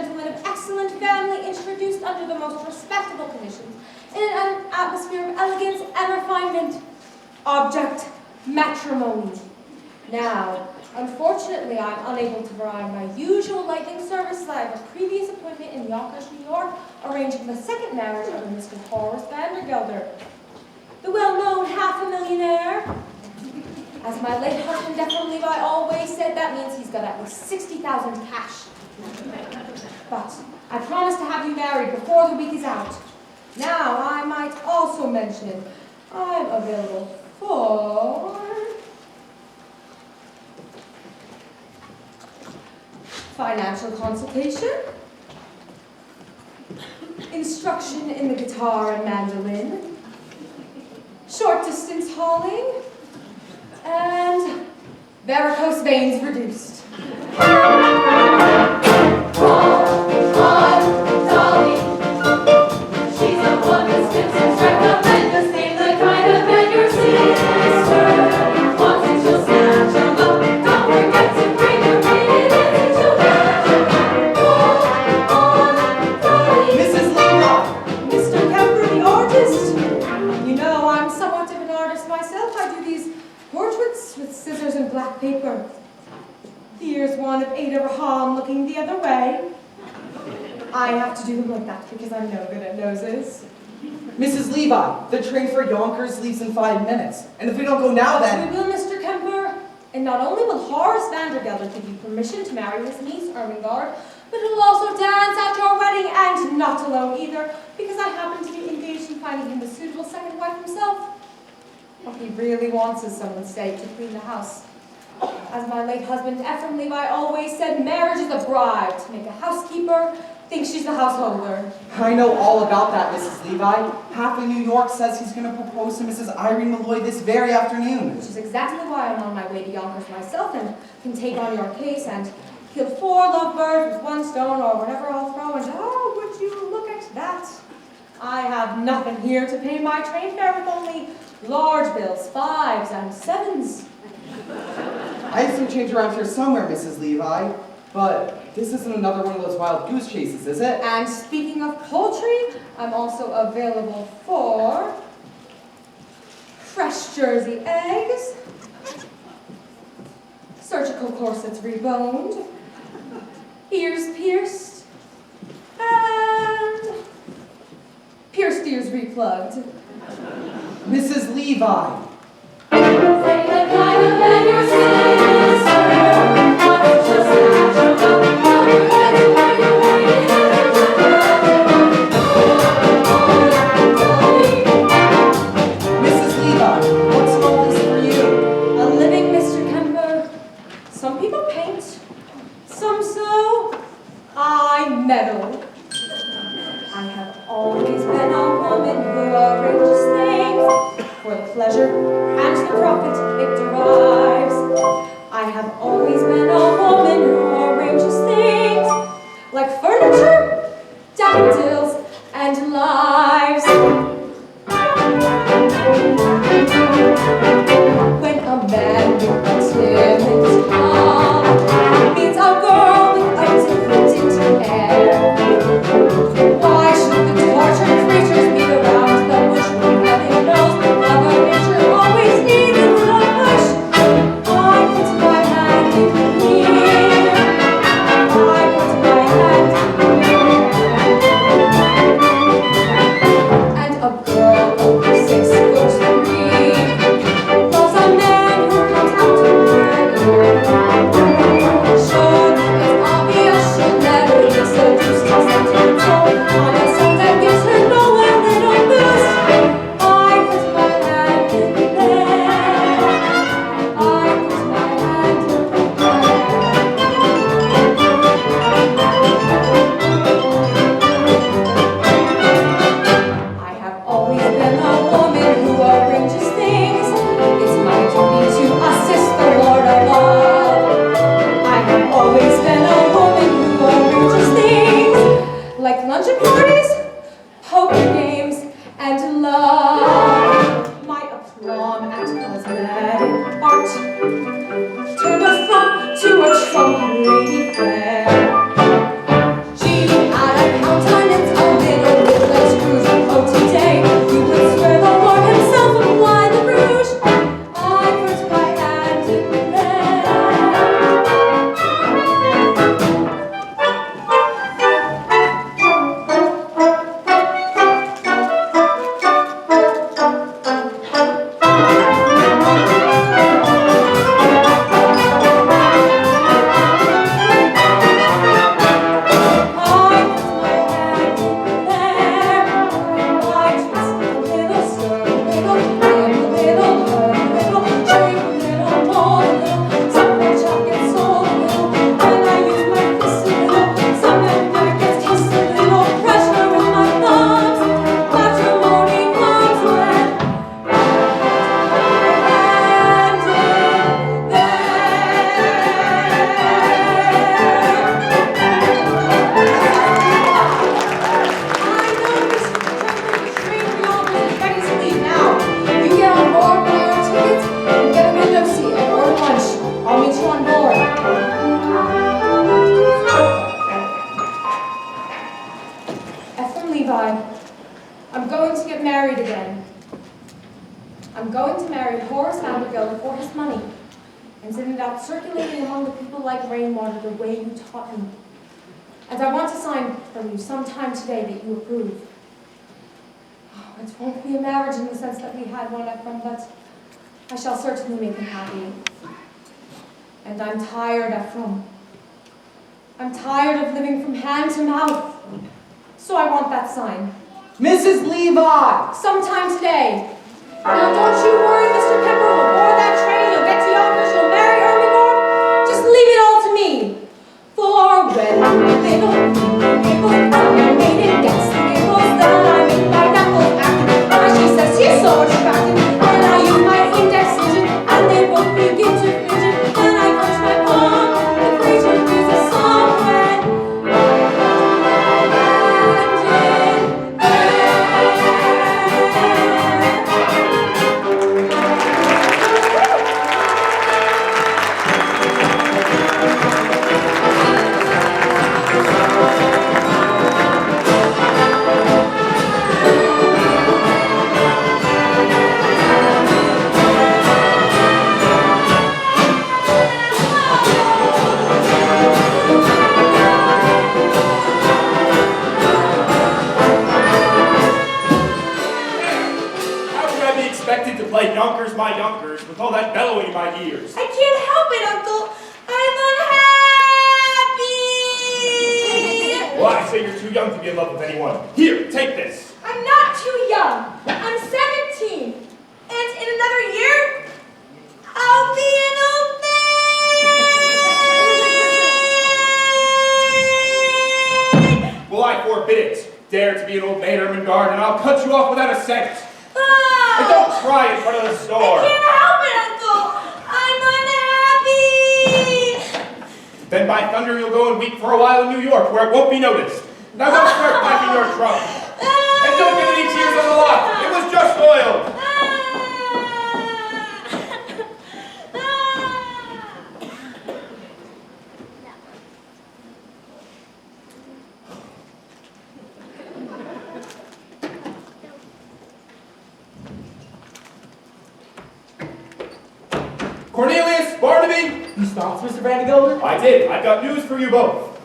gentleman of excellent family introduced under the most respectable conditions, in an atmosphere of elegance and refinement. Object, matrimony. Now, unfortunately, I'm unable to provide my usual lightning service, as I have a previous appointment in Yonkers, New York, arranging the second marriage of Mr. Horace Vandergelder, the well-known half-a-millionaire. As my late husband, Declan Levi, always said, that means he's got at least 60,000 cash. But I promise to have you married before the week is out. Now, I might also mention, I'm available for financial consultation, instruction in the guitar and mandolin, short distance hauling, and varicose veins reduced. Dolly. She's the one who spins and recommends the same, the kind of man your sister wants, and she'll snatch him up. Don't forget to bring your maiden and she'll catch him up. Dolly. Mrs. Levi! Mr. Kemper, the artist. You know, I'm somewhat of an artist myself. I do these portraits with scissors and black paper. Here's one of Ada Raham looking the other way. I have to do them like that because I'm no good at noses. Mrs. Levi, the train for Yonkers leaves in 5 minutes. And if we don't go now, then... We will, Mr. Kemper. And not only will Horace Vandergelder give you permission to marry his niece, Ermengarde, but he'll also dance at your wedding, and not alone either, because I happen to be engaged in finding him a suitable second wife himself. What he really wants is someone stay to clean the house. As my late husband, Ephraim Levi, always said, marriage is a bribe to make a housekeeper think she's the householder. I know all about that, Mrs. Levi. Half of New York says he's going to propose to Mrs. Irene Malloy this very afternoon. Which is exactly why I'm on my way to Yonkers myself and can take on your case and kill 4 lovebirds with 1 stone or whatever I'll throw, and oh, would you look at that? I have nothing here to pay my train fare with only large bills, 5s and 7s. I have some change around here somewhere, Mrs. Levi, but this isn't another one of those wild goose chases, is it? And speaking of poultry, I'm also available for fresh Jersey eggs, surgical corsets reboned, ears pierced, and pierced ears replugged. Mrs. Levi! Say the kind of man your sister wants, just snatch him up. Don't forget to bring your maiden and she'll catch him up. Mrs. Levi, what's all this for you? A living, Mr. Kemper. Some people paint, some sew, I meddle. I have always been a woman who arranges things for the pleasure and the profit it derives. I have always been a woman who arranges things like furniture, daffodils, and lives. When a man with a timid heart meets a girl with a different air, why should the tortured creatures beat around the bush when heaven knows Mother Nature always needs a little push? I put my hand in here. I put my hand in here. And a girl over 6'3" loves a man who comes out to her ear. Surely it's obvious she'll never be seduced or sentimental on a song that gives her no little boost. I put my hand in there. I put my hand in I have always been a woman who arranges things. It's my duty to assist the Lord above. I have always been a woman who arranges things Levi, I'm going to get married again. I'm going to marry Horace Vanderbilt for his money and send it out circulating among the people like rainwater the way you taught me. And I want to sign from you sometime today that you approve. Oh, it won't be a marriage in the sense that we had one at home, but I shall certainly make him happy. And I'm tired, Ephraim. I'm tired of living from hand to mouth. So I want that sign. Mrs. Levi! Sometime today. Now don't you worry, Mr. Pepper. We'll board that train, you'll get to Yonkers, you'll marry Ermengarde. Just leave it all to me. For when they look, animated, gets the giggles, then I make my knuckles act. Why, she says she's so attractive. Then I use my index digit, and they both begin to fidget. Then I clench my palm, the creature is a song when play Yonkers, my Yonkers, with all that bellowing in my ears. I can't help it, Uncle. I'm unhappy. Well, I say you're too young to be in love with anyone. Here, take this. I'm not too young. I'm 17. And in another year, I'll be an old maid. Well, I forbid it. Dare to be an old maid, Ermengarde, and I'll cut you off without a cent. Oh, And don't cry in front of the store. I can't help it, Uncle. I'm unhappy. Then by thunder, you'll go and weep for a while in New York, where it won't be noticed. Now don't start packing your trunk. And don't get any tears on the lot. It was just oil. Cornelius, Barnaby! You stopped, Mr. Vandergelder? I did. I've got news for you both.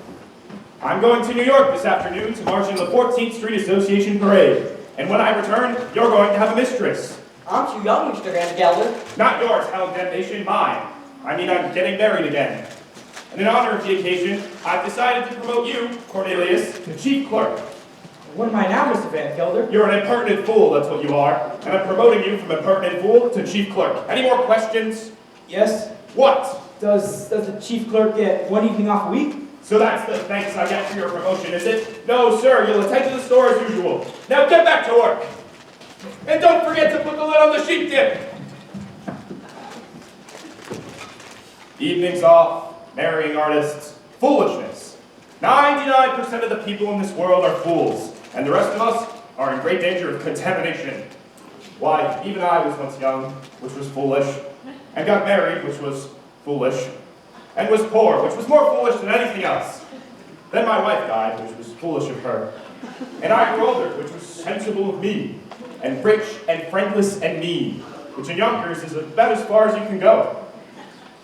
I'm going to New York this afternoon to march in the 14th Street Association Parade. And when I return, you're going to have a mistress. I'm too young, Mr. Vandergelder. Not yours, hell damnation, mine. I mean, I'm getting married again. And in honor of the occasion, I've decided to promote you, Cornelius, to chief clerk. What am I now, Mr. Vandergelder? You're an impertinent fool, that's what you are. And I'm promoting you from impertinent fool to chief clerk. Any more questions? Yes. What? Does the chief clerk get one evening off a week? So that's the thanks I get for your promotion, is it? No, sir, you'll attend to the store as usual. Now get back to work. And don't forget to put the lid on the sheep dip. Evenings off, marrying artists, foolishness. 99% of the people in this world are fools, and the rest of us are in great danger of contamination. Why, even I was once young, which was foolish, and got married, which was foolish, and was poor, which was more foolish than anything else. Then my wife died, which was foolish of her, and I grew older, which was sensible of me, and rich and friendless and mean, which in Yonkers is about as far as you can go.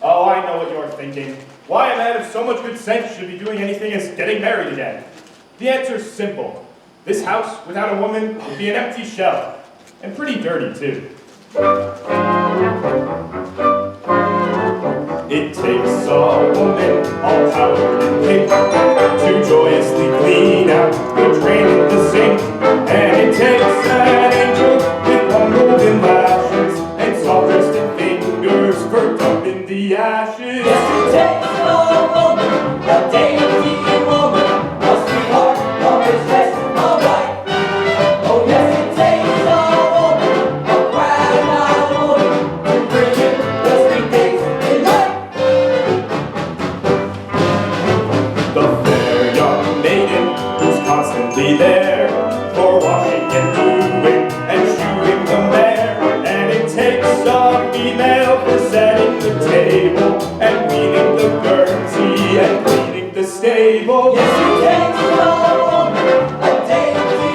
Oh, I know what you're thinking. Why a man of so much good sense should be doing anything as getting married again? The answer's simple. This house, without a woman, would be an empty shell, and pretty dirty, too. It takes a woman all powdered and pink to joyously clean out the drain in the sink. And it takes an angel with long golden lashes and soft rested fingers for dumping the ashes. Yes, it takes a woman, a dainty woman, a sweetheart, a mistress, a wife. Oh yes, it takes a woman, a grand-eyed woman, to bring in the sweet things in life. The fair young maiden who's constantly there for washing and moving and shoeing the mare. And it takes a female for setting the table and wheeling the guernsey and cleaning the stable. Yes, it takes a woman, a dainty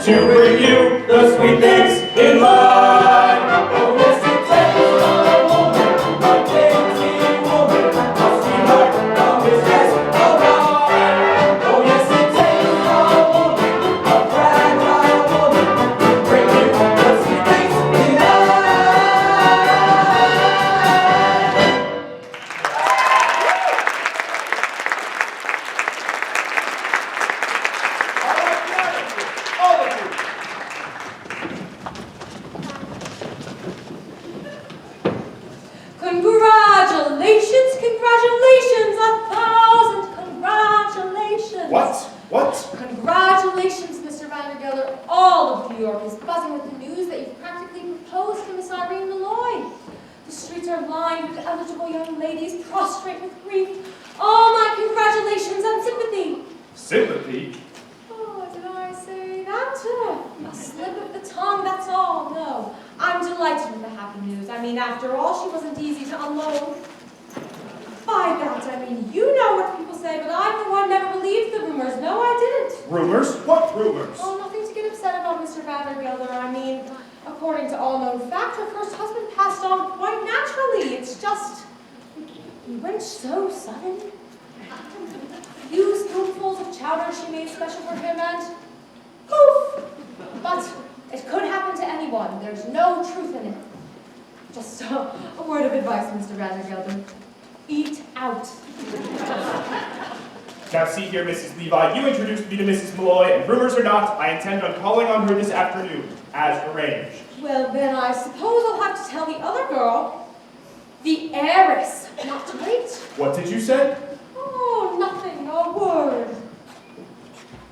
to bring you the sweet things in life. Oh, yes, it takes a woman, a dainty woman, a sweetheart, a mistress, a wife. Oh, yes, it takes a woman, a fragile woman, to bring you the sweet things in life. All of you. Congratulations, congratulations, 1,000 congratulations. What? Congratulations, Mr. Vandergelder. All of New York is buzzing with the news that you've practically proposed to Miss Irene Malloy. The streets are lined with eligible young ladies prostrate with grief. All my congratulations and sympathy. Sympathy? Oh, did I say that? A slip of the tongue, that's all. No, I'm delighted with the happy news. I mean, after all, she wasn't easy to unload. By that, I mean, you know what people say, but I, for one, never believed the rumors. No, I didn't. Rumors? What rumors? Oh, nothing to get upset about, Mr. Vandergelder. I mean, according to all known fact, her first husband passed on quite naturally. It's just, he went so sudden. A few spoonfuls of chowder she made special for him, and poof! But it could happen to anyone. There's no truth in it. Just a word of advice, Mr. Vandergelder. Eat out. Now see here, Mrs. Levi, you introduced me to Mrs. Malloy, and rumors or not, I intend on calling on her this afternoon, as arranged. Well, then I suppose I'll have to tell the other girl, the heiress, not to wait. What did you say? Oh, nothing, a word.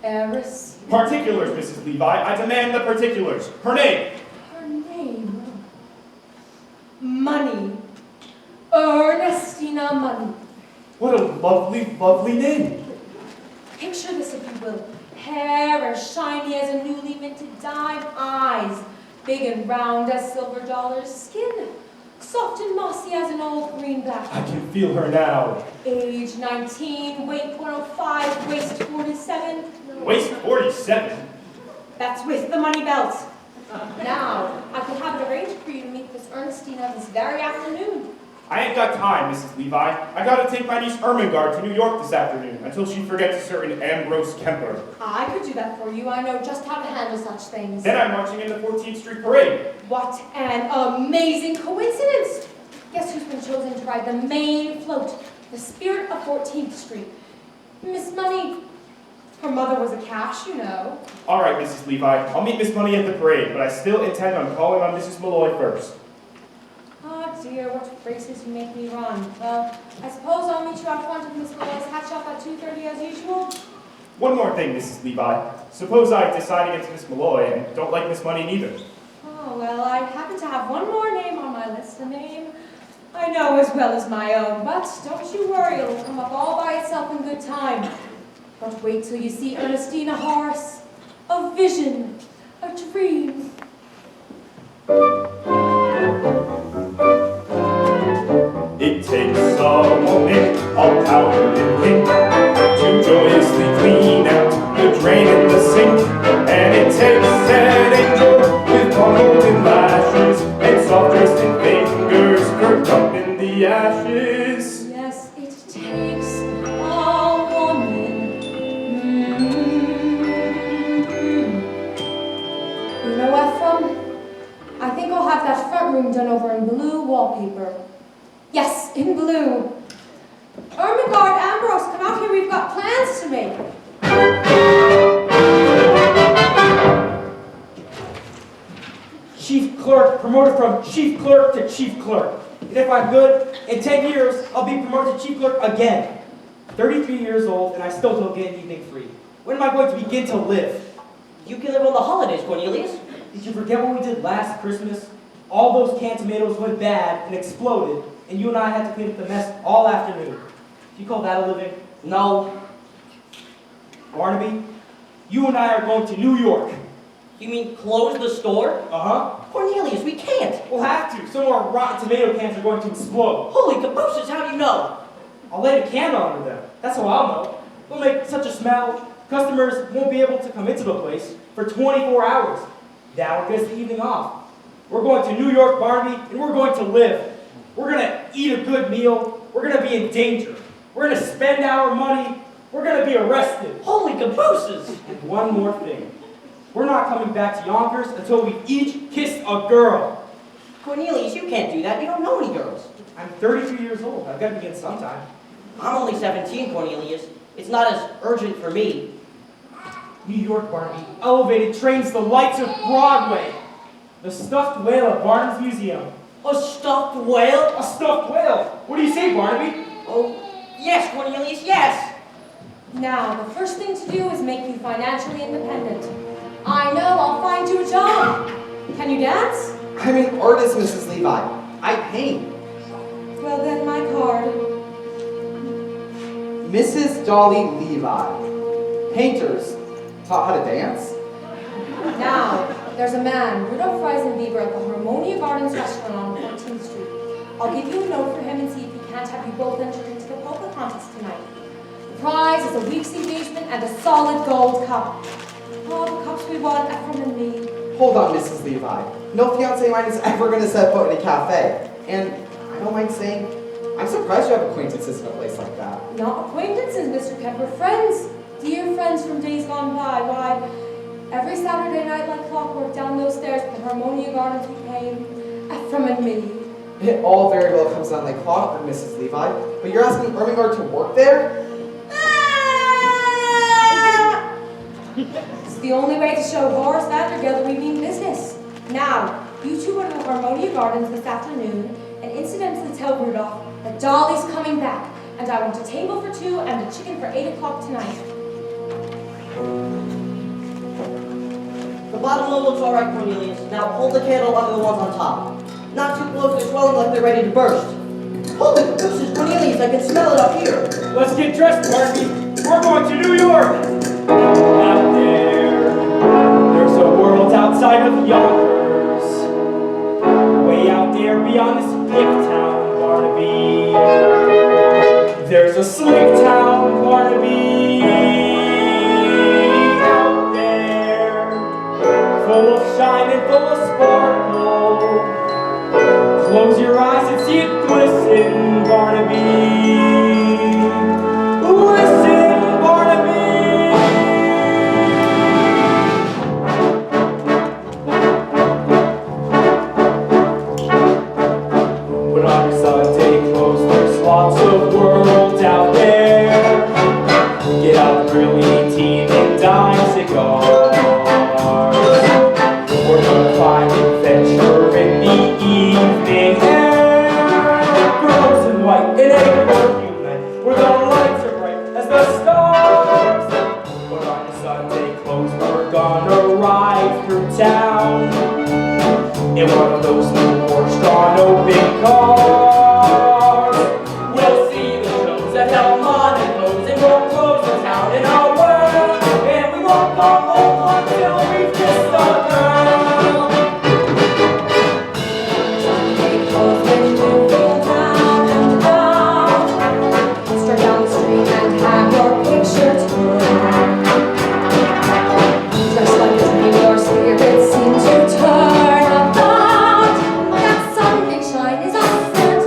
Heiress. Particulars, Mrs. Levi. I demand the particulars. Her name. Her name. Money. Ernestina Money. What a lovely, lovely name. Picture this, if you will. Hair as shiny as a newly minted dime. Eyes big and round as silver dollars. Skin soft and mossy as an old greenback. I can feel her now. Age 19, weight 105, waist 47. Waist 47? That's with the money belt. Now, I could have it arranged for you to meet Miss Ernestina this very afternoon. I ain't got time, Mrs. Levi. I gotta take my niece Ermengarde to New York this afternoon until she forgets a certain Ambrose Kemper. I could do that for you. I know just how to handle such things. Then I'm marching in the 14th Street Parade. What an amazing coincidence! Guess who's been chosen to ride the main float, the spirit of 14th Street? Miss Money. Her mother was a cash, you know. All right, Mrs. Levi. I'll meet Miss Money at the parade, but I still intend on calling on Mrs. Malloy first. Oh dear, what races you make me run. Well, I suppose I'll meet you out front of Miss Malloy's hat shop at 2:30 as usual. One more thing, Mrs. Levi. Suppose I decide against Miss Malloy and don't like Miss Money neither. Oh, well, I happen to have one more name on my list, a name I know as well as my own. But don't you worry, it'll come up all by itself in good time. But wait till you see Ernestina Horace. A vision, a dream. It takes a woman, all power and pink, to joyously clean out the drain in the sink. And it takes an angel with long golden lashes and soft dressed fingers curled up in the ashes. Yes, it takes a woman. You know what, I think I'll have that front room done over in blue wallpaper. Yes, in blue. Ermengarde, Ambrose, come out here, we've got plans to make. Chief clerk, promoted from chief clerk to chief clerk. And if I'm good, in 10 years, I'll be promoted to chief clerk again. 33 years old, and I still don't get anything free. When am I going to begin to live? You can live on the holidays, Cornelius. Did you forget what we did last Christmas? All those canned tomatoes went bad and exploded, and you and I had to clean up the mess all afternoon. Do you call that a living? No. Barnaby, you and I are going to New York. You mean close the store? Uh-huh. Cornelius, we can't. We'll have to. Some more rotten tomato cans are going to explode. Holy cabooses, how do you know? I'll light a candle under them. That's how I'll know. It'll make such a smell. Customers won't be able to come into the place for 24 hours. That will get the evening off. We're going to New York, Barnaby, and we're going to live. We're going to eat a good meal. We're going to be in danger. We're going to spend our money. We're going to be arrested. Holy cabooses! And one more thing. We're not coming back to Yonkers until we each kissed a girl. Cornelius, you can't do that. You don't know any girls. I'm 32 years old. I've got to begin sometime. I'm only 17, Cornelius. It's not as urgent for me. New York, Barnaby. Elevated trains, the lights of Broadway. The stuffed whale at Barnum's Museum. A stuffed whale? A stuffed whale? What do you say, Barnaby? Oh, yes, Cornelius, yes. Now, the first thing to do is make you financially independent. I know, I'll find you a job. Can you dance? I'm an artist, Mrs. Levi. I paint. Well then, my card. Mrs. Dolly Levi. Painters. Taught how to dance? Now, there's a man, Rudolph Reisenweber, at the Harmonia Gardens restaurant on 14th Street. I'll give you a note for him and see if he can't have you both entered into the polka contest tonight. The prize is a week's engagement and a solid gold cup. Oh, the cups we won, Ephraim and me. Hold on, Mrs. Levi. No fiancé of mine is ever going to set foot in a cafe. And I don't mind saying, I'm surprised you have acquaintances in a place like that. Not acquaintances, Mr. Kemp, we're friends. Dear friends from days gone by. Why, every Saturday night like clockwork down those stairs at the Harmonia Gardens we came, Ephraim and me. It all very well comes down like clockwork, Mrs. Levi. But you're asking Ermengarde to work there? It's the only way to show Horace Vanderbilt that we mean business. Now, you two go to the Harmonia Gardens this afternoon and incidentally tell Rudolph that Dolly's coming back and I want a table for two and a chicken for 8 o'clock tonight. The bottom one looks all right, Cornelius. Now hold the candle under the ones on top. Not too close to swelling like they're ready to burst. Holy cabooses, Cornelius, I can smell it up here. Let's get dressed, Barnaby. We're going to New York. Out there's a world outside of Yonkers. Way out there beyond this big town, Barnaby. There's a sleek town, Barnaby. Out there, full of shine and full of sparkle. Close your eyes and see it glisten, Barnaby. Listen, Barnaby. Put on your Sunday clothes, there's lots of world out there. Get out the brilliantine and dime cigars. We're gonna find adventure in the evening air. Girls in white in a perfume night, where the lights are bright as the stars. Put on your Sunday clothes, we're gonna ride through town in one of those new horse-drawn open cars. We'll see the shows at Delmonico's and we'll close the town in our world. And we won't go home until we've kissed a girl. Sunday clothes when you feel down and out. Straight down the street and have your picture taken. Dressed like a dream, your spirits seem to turn about. That sunday shine is a certain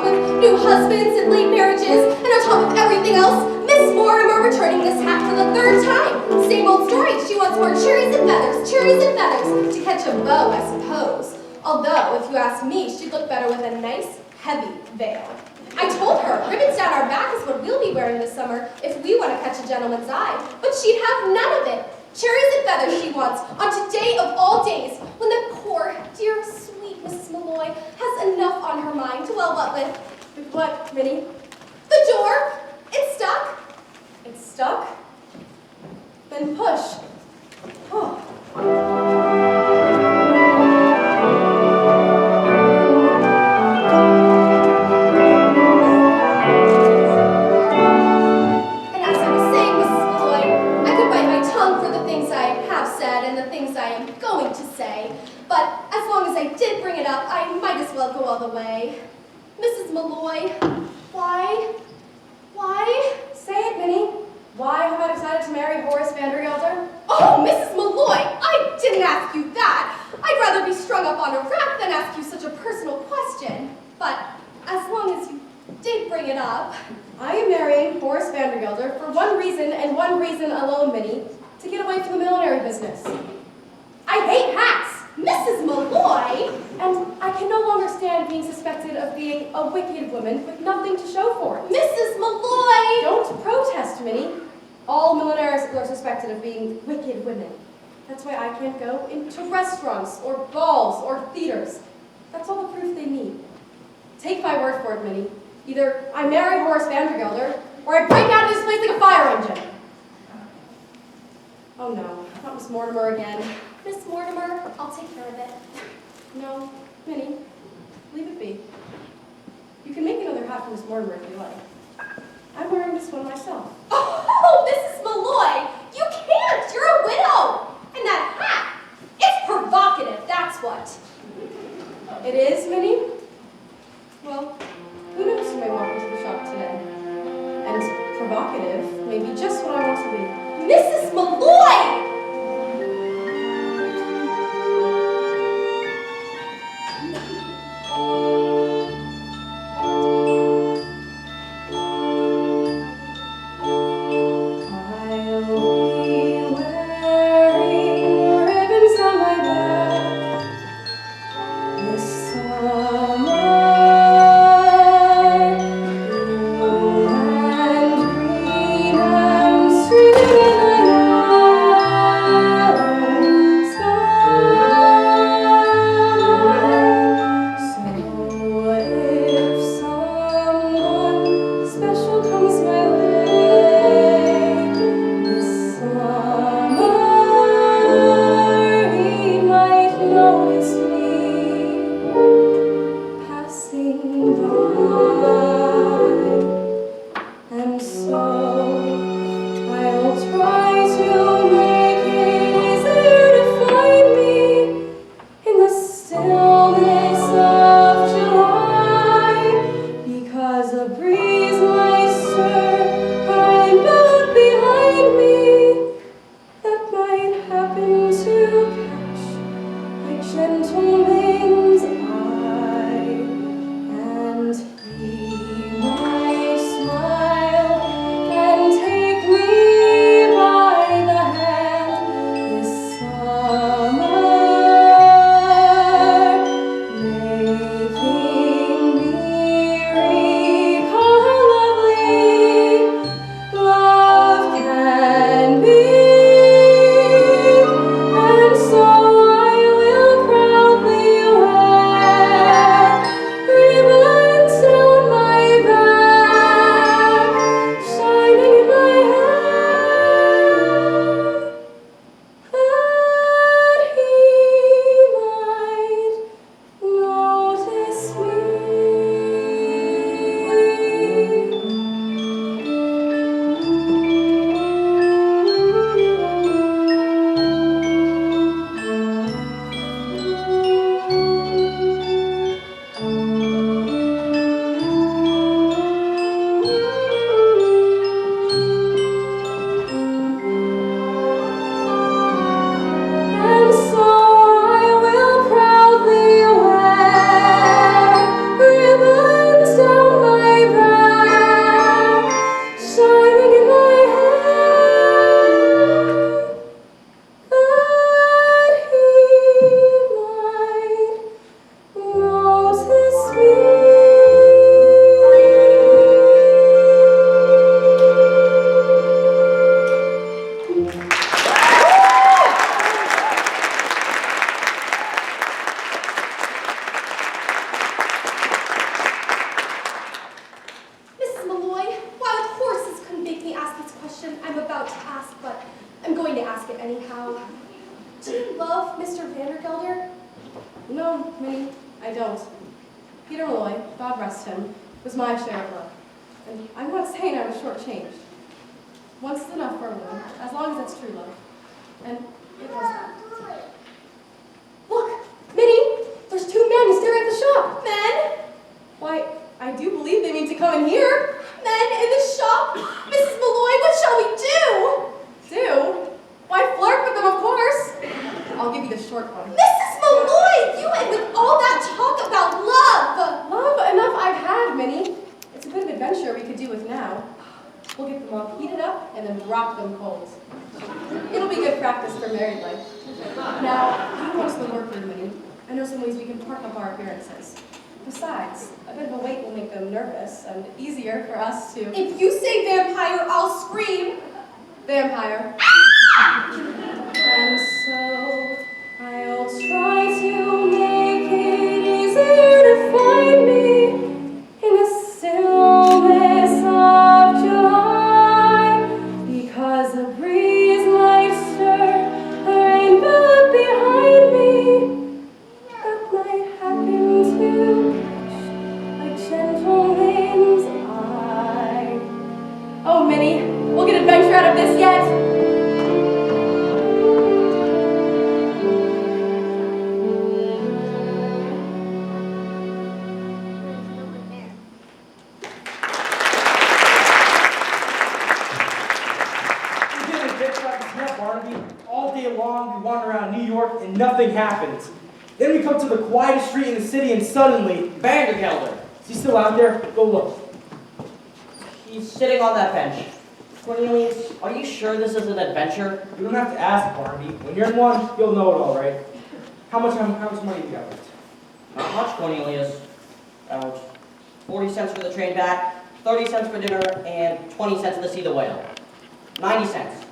top of new husbands and late marriages, and on top of everything else, Miss Mortimer returning this hat for the third time. Same old story. She wants more cherries and feathers, to catch a beau, I suppose. Although, if you ask me, she'd look better with a nice, heavy veil. I told her, ribbons down our back is what we'll be wearing this summer if we want to catch a gentleman's eye. But she'd have none of it. Cherries and feathers she wants, on today of all days, when the poor, dear, sweet Mrs. Malloy has enough on her mind. Well, what with? With what, Minnie? The door! It's stuck. It's stuck? Then push. Oh. But as long as I did bring it up, I might as well go all the way. Mrs. Malloy, why? Say it, Minnie. Why have I decided to marry Horace Vandergelder? Oh, Mrs. Malloy, I didn't ask you that. I'd rather be strung up on a rack than ask you such a personal question. But as long as you did bring it up, I am marrying Horace Vandergelder for one reason and one reason alone, Minnie, to get away from the millinery business. I hate hats! Mrs. Malloy! And I can no longer stand being suspected of being a wicked woman with nothing to show for it. Mrs. Malloy! Don't protest, Minnie. All millionaires are suspected of being wicked women. That's why I can't go into restaurants or balls or theaters. That's all the proof they need. Take my word for it, Minnie. Either I marry Horace Vandergelder or I break out of this place like a fire engine. Oh no, not Miss Mortimer again. Miss Mortimer, I'll take care of it. No, Minnie, leave it be. You can make another hat for Miss Mortimer if you like. I'm wearing this one myself. Oh, Mrs. Malloy, you can't! You're a widow! And that hat, it's provocative, that's what. It is, Minnie? Well, who knows who may walk into the shop today? And provocative may be just what I want to be. Mrs. Malloy! Vandergelder? No, Minnie, I don't. Peter Malloy, God rest him, was my share of love. And I'm not saying I was shortchanged. Once is enough for a woman, as long as it's true love. And it wasn't. Look, Minnie, there's two men staring at the shop. Men? Why, I do believe they mean to come in here. Men in the shop? Mrs. Malloy, what shall we do? Do? Why, flirt with them, of course. I'll give you the short one. Mrs. Malloy, you and with all that talk about love. Love? Enough I've had, Minnie. It's a bit of adventure we could do with now. We'll get them all heated up and then drop them cold. It'll be good practice for married life. Now, you go to the workroom, Minnie. I know some ways we can park up our appearances. Besides, a bit of a wait will make them nervous and easier for us to... If you say vampire, I'll scream! Vampire. And so, I'll try to make it easier to find me in the stillness of July, because a breeze might stir a rainbow behind me that might happen to touch a gentle wind's eye. Oh, Minnie, we'll get adventure out of this yet. All day long, we wander around New York and nothing happens. Then we come to the quietest street in the city and suddenly, Vandergelder. is he still out there? Go look. He's sitting on that bench. Cornelius, are you sure this is an adventure? You don't have to ask, Barnaby. When you're in one, you'll know it all, right? How much money you got left? Not much, Cornelius. About 40 cents for the train back, 30 cents for dinner, and 20 cents to see the whale. 90 cents.